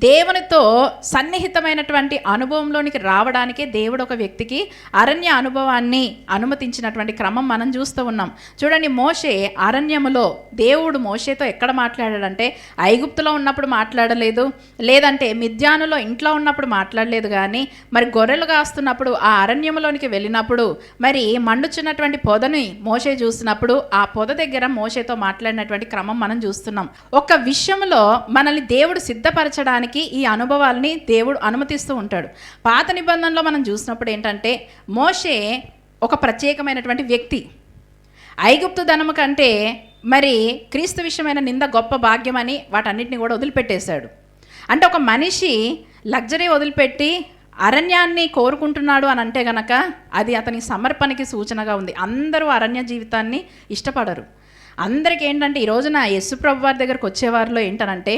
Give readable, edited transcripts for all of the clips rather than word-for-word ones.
దేవునితో సన్నిహితమైనటువంటి అనుభవంలోనికి రావడానికే దేవుడు ఒక వ్యక్తికి అరణ్య అనుభవాన్ని అనుమతించినటువంటి క్రమం మనం చూస్తూ ఉన్నాం. చూడండి, మోషే అరణ్యములో దేవుడు మోషేతో ఎక్కడ మాట్లాడాడంటే ఐగుప్తులో ఉన్నప్పుడు మాట్లాడలేదు, లేదంటే మిద్యానులో ఇంట్లో ఉన్నప్పుడు మాట్లాడలేదు. కానీ మరి గొర్రెలు కాస్తున్నప్పుడు ఆ అరణ్యంలోనికి వెళ్ళినప్పుడు మరి మండుచున్నటువంటి పొదని మోషే చూసినప్పుడు ఆ పొద దగ్గర మోషేతో మాట్లాడినటువంటి క్రమం మనం చూస్తున్నాం. ఒక విషయంలో మనల్ని దేవుడు సిద్ధపరచడానికి ఈ అనుభవాల్ని దేవుడు అనుమతిస్తూ ఉంటాడు. పాత నిబంధనలో మనం చూసినప్పుడు ఏంటంటే మోషే ఒక ప్రత్యేకమైనటువంటి వ్యక్తి. ఐగుప్తు ధనము కంటే మరి క్రీస్తు విషయమైన నింద గొప్ప భాగ్యమని వాటన్నిటిని కూడా వదిలిపెట్టేశాడు. అంటే ఒక మనిషి లగ్జరీ వదిలిపెట్టి అరణ్యాన్ని కోరుకుంటున్నాడు అని అంటే గనక అది అతని సమర్పణకి సూచనగా ఉంది. అందరూ అరణ్య జీవితాన్ని ఇష్టపడరు. అందరికీ ఏంటంటే ఈ రోజున యేసు ప్రభు వారి దగ్గరకు వచ్చేవారిలో ఏంటనంటే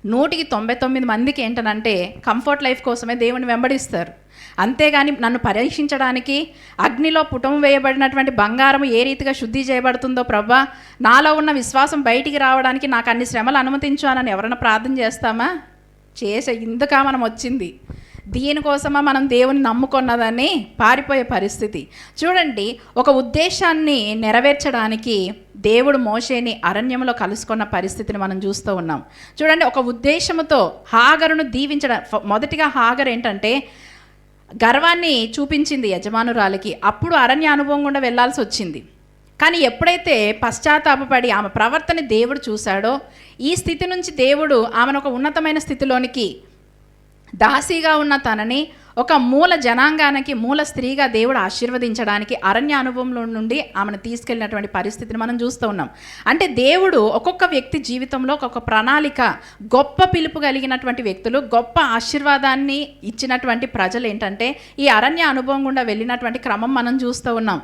199 మందికి ఏంటనంటే కంఫర్ట్ లైఫ్ కోసమే దేవుని వెంబడిస్తారు. అంతేగాని నన్ను పరీక్షించడానికి అగ్నిలో పుటం వేయబడినటువంటి బంగారం ఏ రీతిగా శుద్ధి చేయబడుతుందో ప్రభా, నాలో ఉన్న విశ్వాసం బయటికి రావడానికి నాకు అన్ని శ్రమలు అనుమతించు అని ఎవరైనా ప్రార్థన చేస్తామా? ఇందుకా మనం వచ్చింది, దీనికోసమా మనం దేవుని నమ్ముకున్నదని పారిపోయే పరిస్థితి. చూడండి, ఒక ఉద్దేశాన్ని నెరవేర్చడానికి దేవుడు మోషేని అరణ్యంలో కలుసుకున్న పరిస్థితిని మనం చూస్తూ ఉన్నాం. చూడండి, ఒక ఉద్దేశంతో హాగరును దీవించడం. మొదటిగా హాగర్ ఏంటంటే గర్వాన్ని చూపించింది యజమానురాలికి, అప్పుడు అరణ్య అనుభవం గుండా వెళ్ళాల్సి వచ్చింది. కానీ ఎప్పుడైతే పశ్చాత్తాపపడి ఆమె ప్రవర్తన దేవుడు చూశాడో, ఈ స్థితి నుంచి దేవుడు ఆమెను ఒక ఉన్నతమైన స్థితిలోనికి, దాసీగా ఉన్న తనని ఒక మూల జనాంగానికి మూల స్త్రీగా దేవుడు ఆశీర్వదించడానికి అరణ్య అనుభవంలో నుండి ఆమెను తీసుకెళ్ళినటువంటి పరిస్థితిని మనం చూస్తూ ఉన్నాం. అంటే దేవుడు ఒక్కొక్క వ్యక్తి జీవితంలో ఒక్కొక్క ప్రణాళిక, గొప్ప పిలుపు కలిగినటువంటి వ్యక్తులు, గొప్ప ఆశీర్వాదాన్ని ఇచ్చినటువంటి ప్రజలు ఏంటంటే ఈ అరణ్య అనుభవం గుండా వెళ్ళినటువంటి క్రమం మనం చూస్తూ ఉన్నాం.